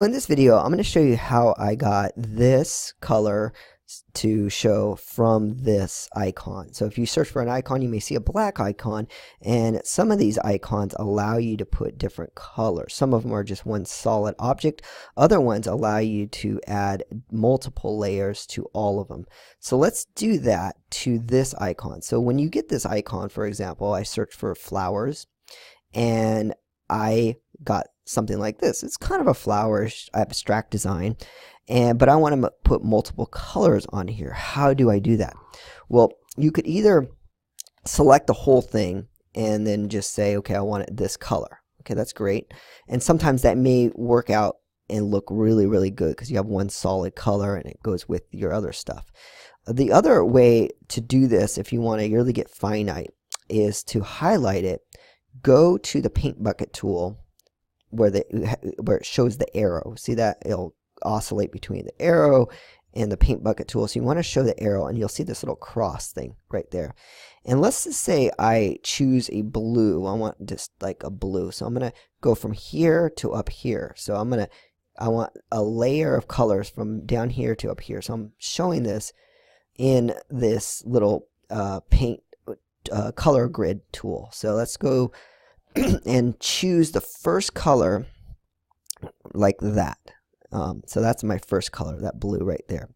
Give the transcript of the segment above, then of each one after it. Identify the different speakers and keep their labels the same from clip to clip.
Speaker 1: In this video, I'm going to show you how I got this color to show from this icon. So if you search for an icon, you may see a black icon, and some of these icons allow you to put different colors. Some of them are just one solid object. Other ones allow you to add multiple layers to all of them. So let's do that to this icon. So when you get this icon, for example, I search for flowers, and I got something like this. It's kind of a flowerish abstract design, but I want to put multiple colors on here. How do I do that? Well, you could either select the whole thing and then just say, okay, I want it this color. Okay, that's great. And sometimes that may work out and look really, really good because you have one solid color and it goes with your other stuff. The other way to do this, if you want to really get finite, is to highlight it, go to the paint bucket tool where it shows the arrow. See that? It'll oscillate between the arrow and the paint bucket tool. So you want to show the arrow, and you'll see this little cross thing right there. And let's just say I choose a blue. I want just like a blue. So I'm going to go from here to up here. So I want a layer of colors from down here to up here. So I'm showing this in this little paint color grid tool. So let's go and choose the first color like that. So that's my first color, that blue right there.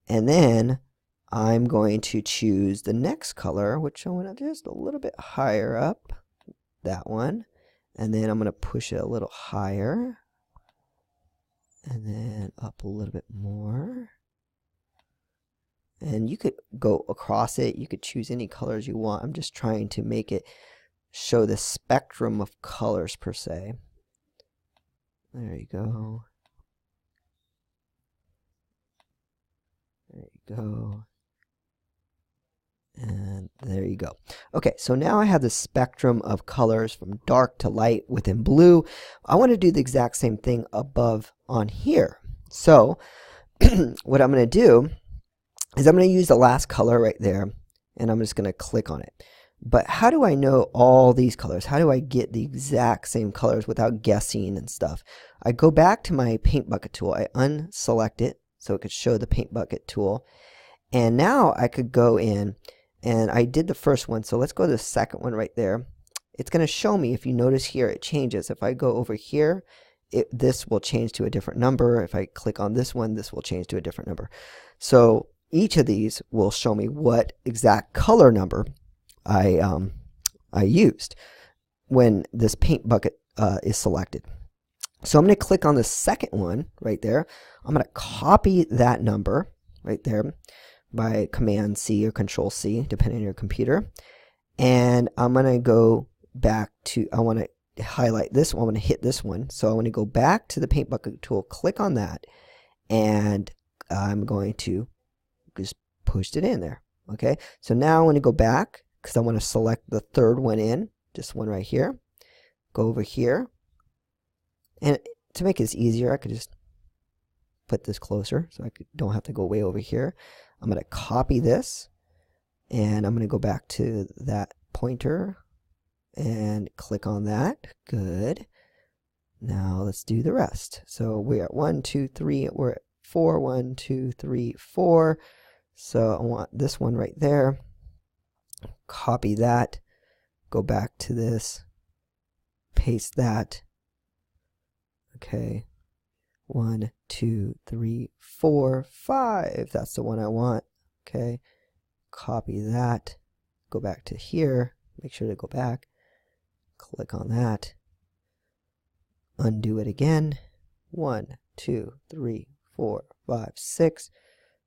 Speaker 1: And then I'm going to choose the next color, which I want to just a little bit higher up, that one. And then I'm going to push it a little higher. And then up a little bit more. And you could go across it. You could choose any colors you want. I'm just trying to make it show the spectrum of colors per se. There you go. There you go. And there you go. Okay, so now I have the spectrum of colors from dark to light within blue. I want to do the exact same thing above on here. So what I'm going to do is I'm going to use the last color right there, and I'm just going to click on it. But how do I know all these colors? How do I get the exact same colors without guessing and stuff? I go back to my paint bucket tool. I unselect it so it could show the paint bucket tool. And now I could go in, and I did the first one. So let's go to the second one right there. It's going to show me, if you notice here, it changes. If I go over here, this will change to a different number. If I click on this one, this will change to a different number. So each of these will show me what exact color number I used when this paint bucket is selected. So I'm going to click on the second one right there. I'm going to copy that number right there by Command C or Control C, depending on your computer. And I'm going to go back to, I want to highlight this one. I want to hit this one. So I want to go back to the paint bucket tool, click on that, and I'm going to just push it in there. Okay, so now I want to go back because I want to select the third one in, just one right here. Go over here. And to make this easier, I could just put this closer so I don't have to go way over here. I'm going to copy this, and I'm going to go back to that pointer and click on that. Good. Now let's do the rest. So we're at 1, 2, 3. We're at 4. 1, 2, 3, 4. So I want this one right there. Copy that. Go back to this. Paste that. Okay. 1, 2, 3, 4, 5. That's the one I want. Okay. Copy that. Go back to here. Make sure to go back. Click on that. Undo it again. 1, 2, 3, 4, 5, 6.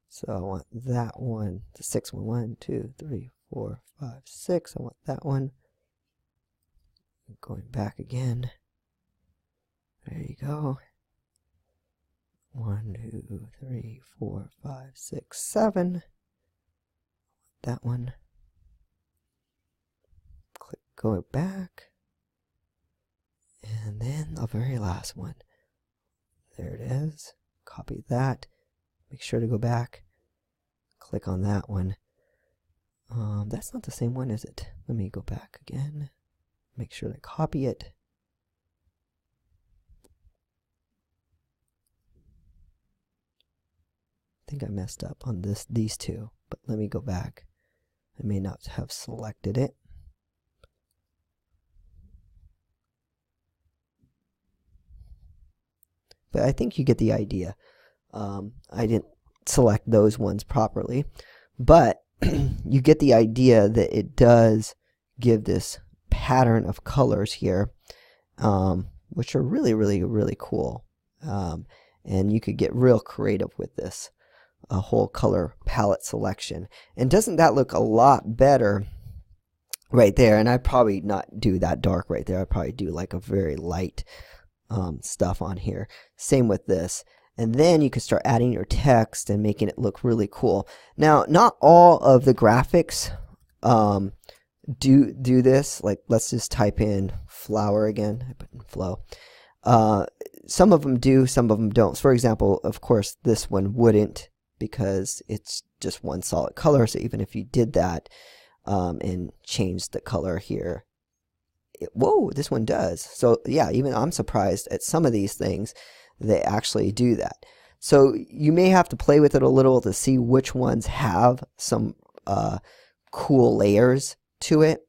Speaker 1: So I want that one. The sixth one. 1, 2, 3, 4, 5, 6. I want that one. Going back again. There you go. 1, 2, 3, 4, 5, 6, 7. That one. Click, go back. And then the very last one. There it is. Copy that. Make sure to go back. Click on that one. That's not the same one, is it? Let me go back again. Make sure to copy it. think I messed up on these two, but let me go back. I may not have selected it. But I think you get the idea. I didn't select those ones properly, but you get the idea that it does give this pattern of colors here, which are really, really, really cool. And you could get real creative with this, a whole color palette selection. And doesn't that look a lot better right there? And I'd probably not do that dark right there. I'd probably do like a very light stuff on here. Same with this. And then you can start adding your text and making it look really cool. Now, not all of the graphics do this. Like, let's just type in flower again. I put in flow. Some of them do, some of them don't. So for example, of course, this one wouldn't, because it's just one solid color. So even if you did that and changed the color here, whoa, this one does. So yeah, even I'm surprised at some of these things, they actually do that. So you may have to play with it a little to see which ones have some cool layers to it.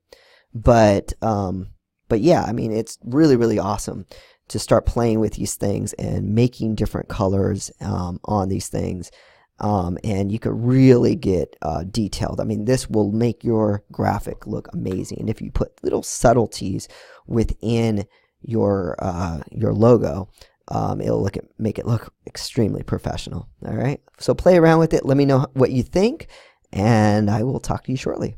Speaker 1: But yeah, I mean, it's really, really awesome to start playing with these things and making different colors on these things. And you could really get detailed. I mean, this will make your graphic look amazing. And if you put little subtleties within your logo, it'll make it look extremely professional. All right. So play around with it. Let me know what you think, and I will talk to you shortly.